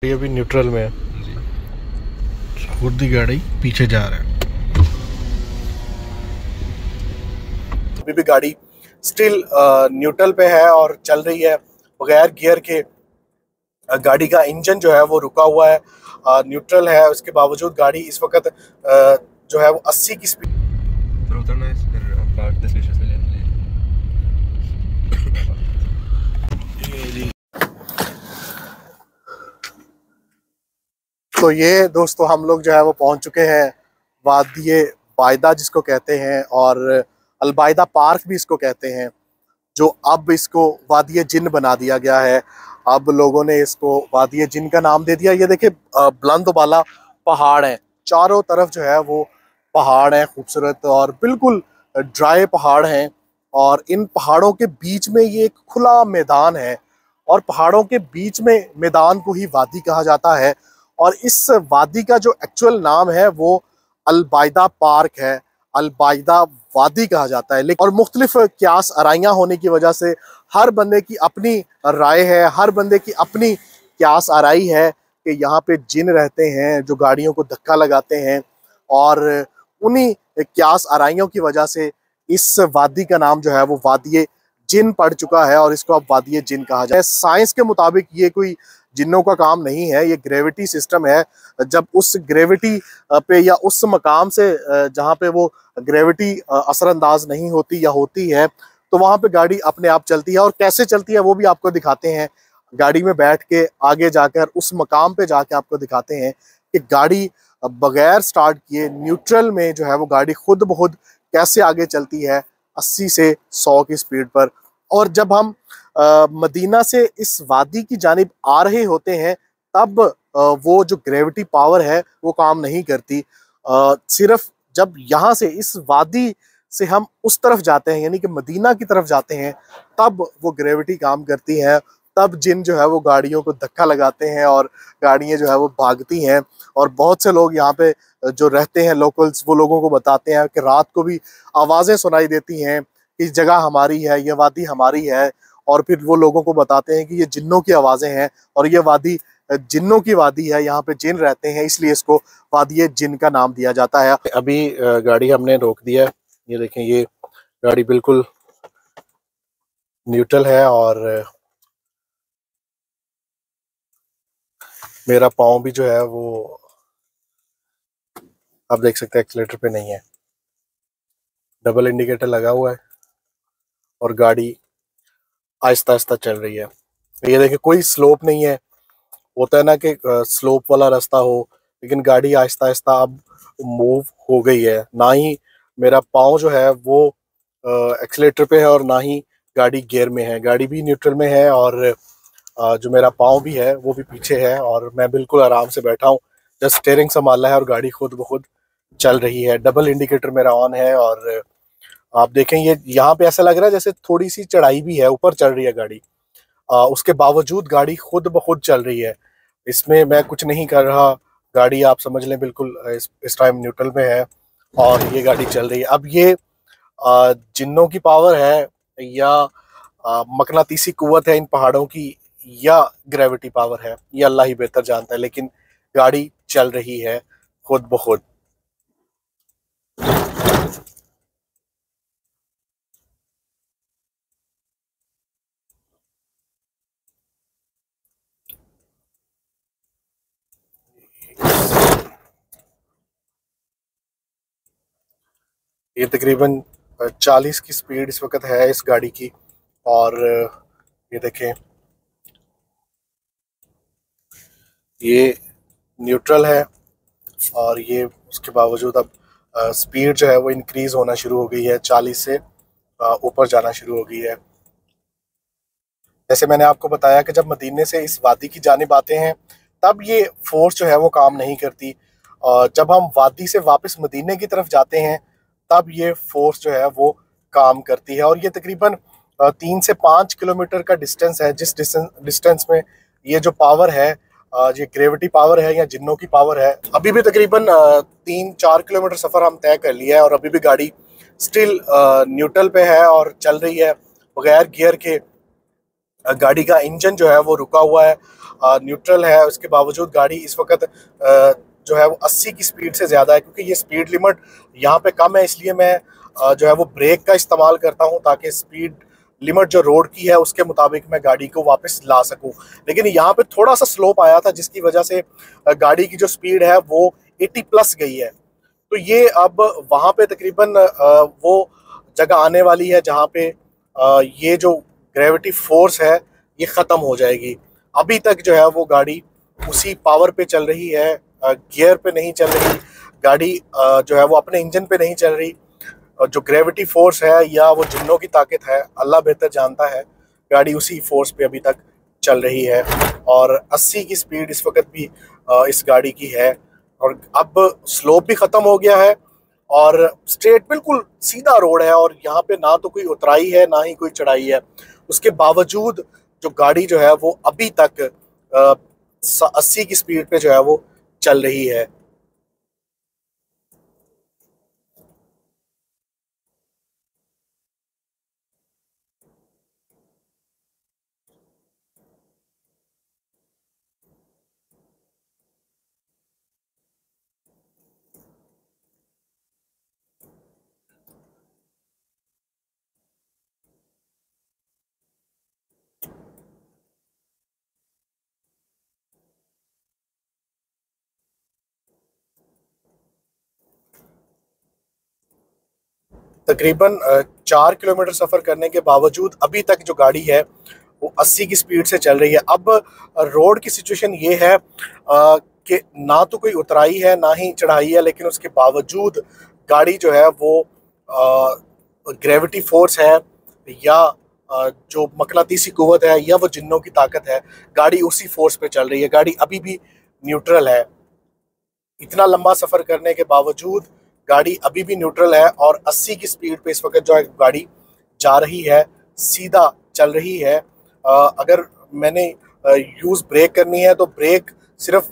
ये अभी न्यूट्रल में है जी। खुद ही गाड़ी पीछे जा रहा है। अभी भी गाड़ी स्टिल न्यूट्रल पे है और चल रही है बगैर गियर के। गाड़ी का इंजन जो है वो रुका हुआ है, न्यूट्रल है, उसके बावजूद गाड़ी इस वक्त जो है वो 80 की स्पीड। तो ये दोस्तों हम लोग जो है वो पहुंच चुके हैं वादिये बायदा जिसको कहते हैं, और अलबायदा पार्क भी इसको कहते हैं, जो अब इसको वादिये जिन बना दिया गया है। अब लोगों ने इसको वादिये जिन का नाम दे दिया। ये देखिए बुलंद वाला पहाड़ है, चारों तरफ जो है वो पहाड़ है खूबसूरत और बिल्कुल ड्राई पहाड़ हैं, और इन पहाड़ों के बीच में ये एक खुला मैदान है, और पहाड़ों के बीच में मैदान को ही वादी कहा जाता है। और इस वादी का जो एक्चुअल नाम है वो अलबायदा पार्क है, अलबायदा वादी कहा जाता है। लेकिन और मुख्तलिफ क्यास आराइयाँ होने की वजह से हर बंदे की अपनी राय है, हर बंदे की अपनी क्यास आराई है कि यहाँ पे जिन रहते हैं जो गाड़ियों को धक्का लगाते हैं, और उन्हीं क्यास आराइयों की वजह से इस वादी का नाम जो है वो वादिये जिन पड़ चुका है, और इसको अब वादिये जिन कहा जाए। साइंस के मुताबिक ये कोई जिन्नों का काम नहीं है, ये ग्रेविटी सिस्टम है। जब उस ग्रेविटी पे या उस मकाम से जहाँ पे वो ग्रेविटी असरअंदाज नहीं होती या होती है, तो वहाँ पे गाड़ी अपने आप चलती है। और कैसे चलती है वो भी आपको दिखाते हैं, गाड़ी में बैठ के आगे जाकर उस मकाम पे जाके आपको दिखाते हैं कि गाड़ी बगैर स्टार्ट किए न्यूट्रल में जो है वो गाड़ी खुद ब खुद कैसे आगे चलती है 80 से 100 की स्पीड पर। और जब हम मदीना से इस वादी की जानिब आ रहे होते हैं, तब वो जो ग्रेविटी पावर है वो काम नहीं करती। सिर्फ जब यहाँ से इस वादी से हम उस तरफ जाते हैं, यानी कि मदीना की तरफ जाते हैं, तब वो ग्रेविटी काम करती है। तब जिन जो है वो गाड़ियों को धक्का लगाते हैं और गाड़ियाँ जो है वो भागती हैं। और बहुत से लोग यहाँ पे जो रहते हैं लोकल्स, वो लोगों को बताते हैं कि रात को भी आवाज़ें सुनाई देती हैं, इस जगह हमारी है, ये वादी हमारी है। और फिर वो लोगों को बताते हैं कि ये जिन्नों की आवाज़ें हैं और ये वादी जिन्नों की वादी है, यहाँ पे जिन रहते हैं, इसलिए इसको वादिये जिन का नाम दिया जाता है। अभी गाड़ी हमने रोक दिया है, ये देखें, ये गाड़ी बिल्कुल न्यूट्रल है और मेरा पाँव भी जो है वो आप देख सकते हैं एक्सीलेटर पे नहीं है, डबल इंडिकेटर लगा हुआ है और गाड़ी आहिस्ता आहिस्ता चल रही है। ये देखिए कोई स्लोप नहीं है, होता है ना कि स्लोप वाला रास्ता हो, लेकिन गाड़ी आहिस्ता आहिस्ता अब मूव हो गई है। ना ही मेरा पाँव जो है वो एक्सीलेटर पे है और ना ही गाड़ी गियर में है, गाड़ी भी न्यूट्रल में है और जो मेरा पाँव भी है वो भी पीछे है और मैं बिल्कुल आराम से बैठा हूँ। जस्ट स्टीयरिंग संभाला है और गाड़ी खुद ब खुद चल रही है। डबल इंडिकेटर मेरा ऑन है और आप देखें ये यहाँ पे ऐसा लग रहा है जैसे थोड़ी सी चढ़ाई भी है, ऊपर चल रही है गाड़ी, उसके बावजूद गाड़ी खुद ब खुद चल रही है। इसमें मैं कुछ नहीं कर रहा, गाड़ी आप समझ लें बिल्कुल इस टाइम न्यूट्रल में है और ये गाड़ी चल रही है। अब ये जिन्नों की पावर है या मकनातीसी कुव्वत है इन पहाड़ों की, या ग्रेविटी पावर है, ये अल्लाह ही बेहतर जानता है, लेकिन गाड़ी चल रही है खुद ब खुद। ये तकरीबन 40 की स्पीड इस वक्त है इस गाड़ी की। और ये देखें, ये न्यूट्रल है और ये उसके बावजूद अब स्पीड जो है वो इंक्रीज होना शुरू हो गई है, 40 से ऊपर जाना शुरू हो गई है। जैसे मैंने आपको बताया कि जब मदीने से इस वादी की जानिब आते हैं तब ये फोर्स जो है वो काम नहीं करती, और जब हम वादी से वापस मदीने की तरफ जाते हैं तब ये फोर्स जो है वो काम करती है। और ये तकरीबन 3 से 5 किलोमीटर का डिस्टेंस है, जिस डिस्टेंस में ये जो पावर है, ये ग्रेविटी पावर है या जिन्नों की पावर है। अभी भी तकरीबन 3-4 किलोमीटर सफ़र हम तय कर लिया है और अभी भी गाड़ी स्टिल न्यूट्रल पे है और चल रही है बगैर गियर के। गाड़ी का इंजन जो है वो रुका हुआ है, न्यूट्रल है, उसके बावजूद गाड़ी इस वक्त जो है वो 80 की स्पीड से ज़्यादा है। क्योंकि ये स्पीड लिमिट यहाँ पे कम है, इसलिए मैं जो है वो ब्रेक का इस्तेमाल करता हूँ ताकि स्पीड लिमिट जो रोड की है उसके मुताबिक मैं गाड़ी को वापस ला सकूं। लेकिन यहाँ पे थोड़ा सा स्लोप आया था जिसकी वजह से गाड़ी की जो स्पीड है वो 80 प्लस गई है। तो ये अब वहाँ पे तकरीबन वो जगह आने वाली है जहाँ पे ये जो ग्रेविटी फोर्स है ये ख़त्म हो जाएगी। अभी तक जो है वो गाड़ी उसी पावर पे चल रही है, गियर पे नहीं चल रही गाड़ी, जो है वो अपने इंजन पे नहीं चल रही। जो ग्रेविटी फोर्स है या वो जिन्नों की ताकत है, अल्लाह बेहतर जानता है, गाड़ी उसी फोर्स पे अभी तक चल रही है। और 80 की स्पीड इस वक्त भी इस गाड़ी की है। और अब स्लोप भी ख़त्म हो गया है और स्ट्रेट बिल्कुल सीधा रोड है और यहाँ पे ना तो कोई उतराई है ना ही कोई चढ़ाई है। उसके बावजूद जो गाड़ी जो है वो अभी तक 80 की स्पीड पे जो है वो चल रही है। तकरीबन 4 किलोमीटर सफ़र करने के बावजूद अभी तक जो गाड़ी है वो 80 की स्पीड से चल रही है। अब रोड की सिचुएशन ये है कि ना तो कोई उतराई है ना ही चढ़ाई है, लेकिन उसके बावजूद गाड़ी जो है वो ग्रेविटी फोर्स है या जो मकनातीसी कुव्वत है या वो जिन्नों की ताकत है, गाड़ी उसी फोर्स पे चल रही है। गाड़ी अभी भी न्यूट्रल है। इतना लंबा सफ़र करने के बावजूद गाड़ी अभी भी न्यूट्रल है और 80 की स्पीड पे इस वक्त जो है गाड़ी जा रही है, सीधा चल रही है। अगर मैंने यूज़ ब्रेक करनी है तो ब्रेक सिर्फ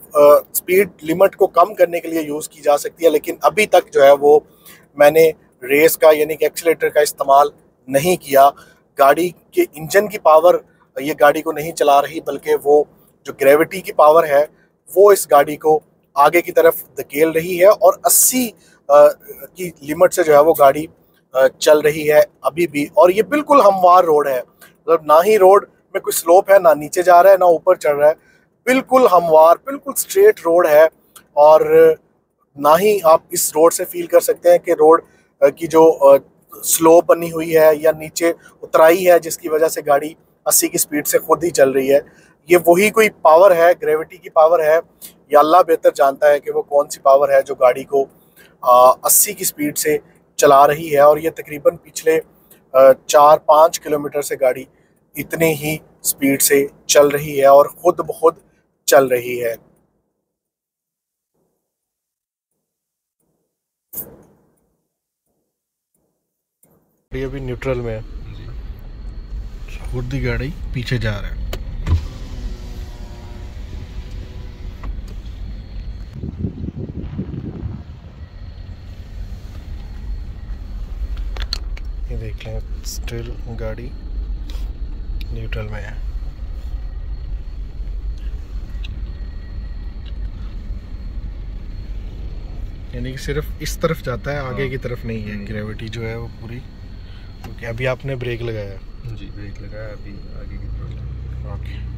स्पीड लिमिट को कम करने के लिए यूज़ की जा सकती है, लेकिन अभी तक जो है वो मैंने रेस का यानी कि एक्सीलेटर का इस्तेमाल नहीं किया। गाड़ी के इंजन की पावर ये गाड़ी को नहीं चला रही, बल्कि वो जो ग्रेविटी की पावर है वो इस गाड़ी को आगे की तरफ धकेल रही है और 80 की लिमिट से जो है वो गाड़ी चल रही है अभी भी। और ये बिल्कुल हमवार रोड है, मतलब ना ही रोड में कोई स्लोप है, ना नीचे जा रहा है ना ऊपर चढ़ रहा है, बिल्कुल हमवार बिल्कुल स्ट्रेट रोड है। और ना ही आप इस रोड से फील कर सकते हैं कि रोड की जो स्लोप बनी हुई है या नीचे उतराई है जिसकी वजह से गाड़ी 80 की स्पीड से खुद ही चल रही है। ये वही कोई पावर है, ग्रेविटी की पावर है, या अल्लाह बेहतर जानता है कि वो कौन सी पावर है जो गाड़ी को 80 की स्पीड से चला रही है। और ये तकरीबन पिछले 4-5 किलोमीटर से गाड़ी इतने ही स्पीड से चल रही है और खुद ब खुद चल रही है। ये अभी न्यूट्रल में है, खुद ही गाड़ी पीछे जा रहा है। ये देख लें, स्टिल गाड़ी न्यूट्रल में है। यानी कि सिर्फ इस तरफ जाता है, आगे की तरफ नहीं है। ग्रेविटी जो है वो पूरी, क्योंकि अभी आपने ब्रेक लगाया। जी ब्रेक लगाया, अभी आगे की तरफ। ओके।